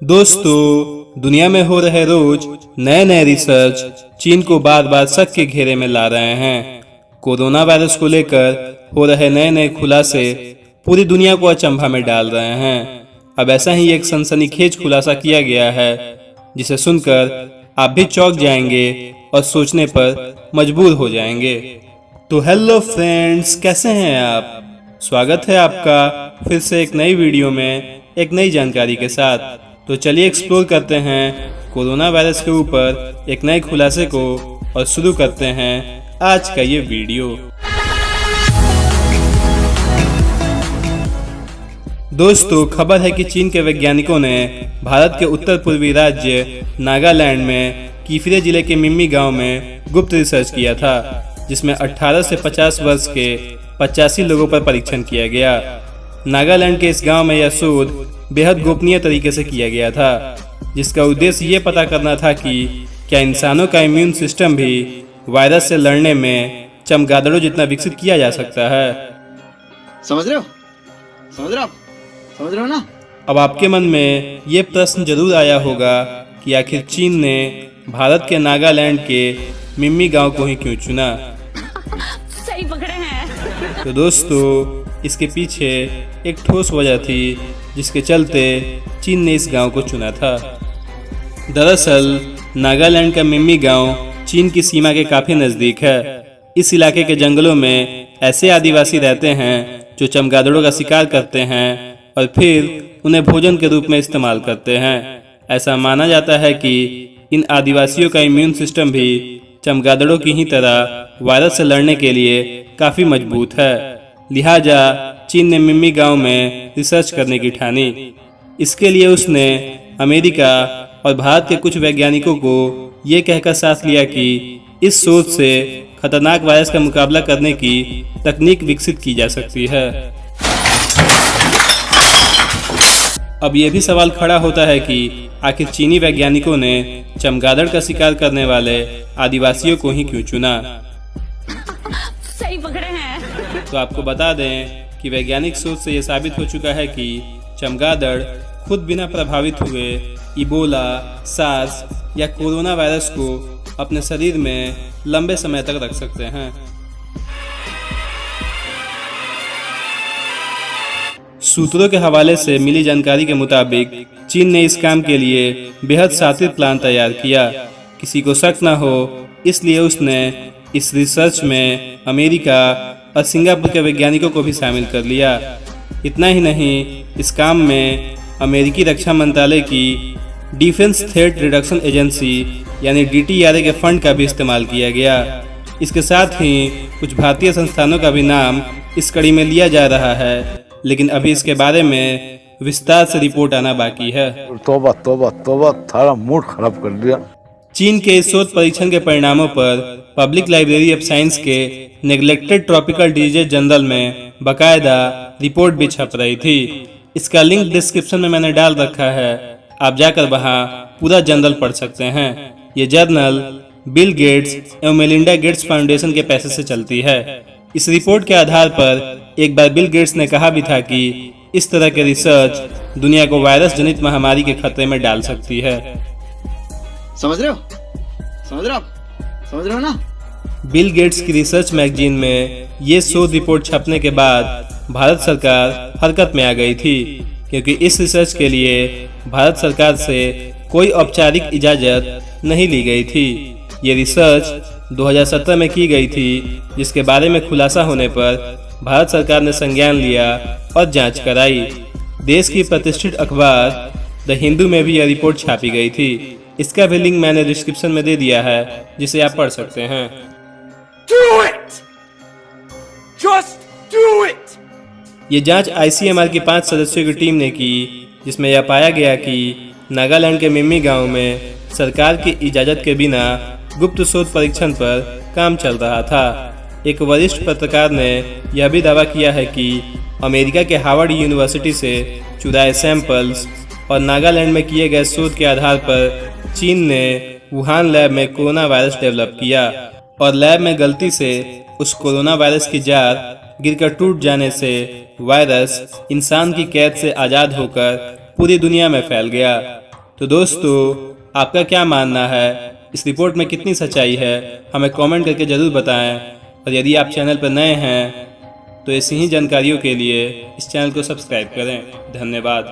दोस्तों, दुनिया में हो रहे रोज नए नए रिसर्च चीन को बार बार शक के घेरे में ला रहे हैं। कोरोना वायरस को लेकर हो रहे नए नए खुलासे पूरी दुनिया को अचंभा में डाल रहे हैं। अब ऐसा ही एक सनसनीखेज खुलासा किया गया है जिसे सुनकर आप भी चौंक जाएंगे और सोचने पर मजबूर हो जाएंगे। तो हेलो फ्रेंड्स, कैसे हैं आप? स्वागत है आपका फिर से एक नई वीडियो में एक नई जानकारी के साथ। तो चलिए एक्सप्लोर करते हैं कोरोना वायरस के ऊपर एक नए खुलासे को और शुरू करते हैं आज का ये वीडियो। दोस्तों, खबर है कि चीन के वैज्ञानिकों ने भारत के उत्तर पूर्वी राज्य नागालैंड में कीफिरे जिले के मिम्मी गांव में गुप्त रिसर्च किया था, जिसमें 18 से 50 वर्ष के 85 लोगों पर परीक्षण किया गया। नागालैंड के इस गांव में यह शोध बेहद गोपनीय तरीके से किया गया था, जिसका उद्देश्य ये पता करना था कि क्या इंसानों का इम्यून सिस्टम भी वायरस से लड़ने में चमगादड़ों जितना विकसित किया जा सकता है। समझ रहे हो ना? अब आपके मन में ये प्रश्न जरूर आया होगा कि आखिर चीन ने भारत के नागालैंड के मिम्मी गांव को ही क्यों चुना। सही पकड़े हैं। तो दोस्तों, इसके पीछे एक ठोस वजह थी जिसके चलते चीन ने इस गांव को चुना था। दरअसल नागालैंड का मिम्मी गांव चीन की सीमा के काफी नजदीक है। इस इलाके के जंगलों में ऐसे आदिवासी रहते हैं जो चमगादड़ों का शिकार करते हैं और फिर उन्हें भोजन के रूप में इस्तेमाल करते हैं। ऐसा माना जाता है कि इन आदिवासियों का इम्यून सिस्टम भी चमगादड़ों की ही तरह वायरस से लड़ने के लिए काफी मजबूत है। लिहाजा चीन ने मिम्मी गांव में रिसर्च करने की ठानी। इसके लिए उसने अमेरिका और भारत के कुछ वैज्ञानिकों को ये कहकर साथ लिया कि इस शोध से खतरनाक वायरस का मुकाबला करने की तकनीक विकसित की जा सकती है। अब यह भी सवाल खड़ा होता है कि आखिर चीनी वैज्ञानिकों ने चमगादड़ का शिकार करने वाले आदिवासियों को ही क्यों चुना। सही पकड़े हैं। तो आपको बता दें कि वैज्ञानिक शोध से यह साबित हो चुका है कि चमगादड़ खुद बिना प्रभावित हुए इबोला, सार्स या कोरोना वायरस को अपने शरीर में लंबे समय तक रख सकते हैं। सूत्रों के हवाले से मिली जानकारी के मुताबिक चीन ने इस काम के लिए बेहद शातिर प्लान तैयार किया। किसी को शक न हो इसलिए उसने इस रिसर्च में अमेरिका और सिंगापुर के वैज्ञानिकों को भी शामिल कर लिया। इतना ही नहीं, इस काम में अमेरिकी रक्षा मंत्रालय की डिफेंस थ्रेट रिडक्शन एजेंसी यानी DTRA के फंड का भी इस्तेमाल किया गया। इसके साथ ही कुछ भारतीय संस्थानों का भी नाम इस कड़ी में लिया जा रहा है, लेकिन अभी इसके बारे में विस्तार से रिपोर्ट आना बाकी है। तौबा तौबा तौबा, थारा मूड खराब कर दिया। चीन के इस शोध परीक्षण के परिणामों पर पब्लिक लाइब्रेरी ऑफ साइंस के नेग्लेक्टेड ट्रॉपिकल डिजीज जर्नल में बकायदा रिपोर्ट भी छप रही थी। इसका लिंक डिस्क्रिप्शन में मैंने डाल रखा है, आप जाकर वहां पूरा जर्नल पढ़ सकते हैं। ये जर्नल बिल गेट्स एवं मेलिंडा गेट्स फाउंडेशन के पैसे से चलती है। इस रिपोर्ट के आधार पर एक बार बिल गेट्स ने कहा भी था कि इस तरह के रिसर्च दुनिया को वायरस जनित महामारी के खतरे में डाल सकती है। समझ रहे हो ना? बिल गेट्स की रिसर्च मैगजीन में ये शोध रिपोर्ट छपने के बाद भारत सरकार हरकत में आ गई थी, क्योंकि इस रिसर्च के लिए भारत सरकार से कोई औपचारिक इजाजत नहीं ली गई थी। ये रिसर्च 2017 में की गई थी, जिसके बारे में खुलासा होने पर भारत सरकार ने संज्ञान लिया और जांच कराई। देश की प्रतिष्ठित अखबार द हिंदू में भी यह रिपोर्ट छापी गई थी। इसका भी लिंक मैंने डिस्क्रिप्शन में दे दिया है, जिसे आप पढ़ सकते हैं। Do it! Just do it! ये जांच ICMR की 5 सदस्यों की टीम ने की, जिसमें यह पाया गया कि नागालैंड के मिम्मी गांव में सरकार की इजाजत के बिना गुप्त शोध परीक्षण पर काम चल रहा था। एक वरिष्ठ पत्रकार ने यह भी दावा किया है कि अमेरिका के हार्वर्ड यूनिवर्सिटी से चुराए सैंपल्स और नागालैंड में किए गए शोध के आधार पर चीन ने वुहान लैब में कोरोना वायरस डेवलप किया और लैब में गलती से उस कोरोना वायरस की जार गिरकर टूट जाने से वायरस इंसान की कैद से आज़ाद होकर पूरी दुनिया में फैल गया। तो दोस्तों, आपका क्या मानना है, इस रिपोर्ट में कितनी सच्चाई है, हमें कमेंट करके ज़रूर बताएं। और यदि आप चैनल पर नए हैं तो ऐसी ही जानकारियों के लिए इस चैनल को सब्सक्राइब करें। धन्यवाद।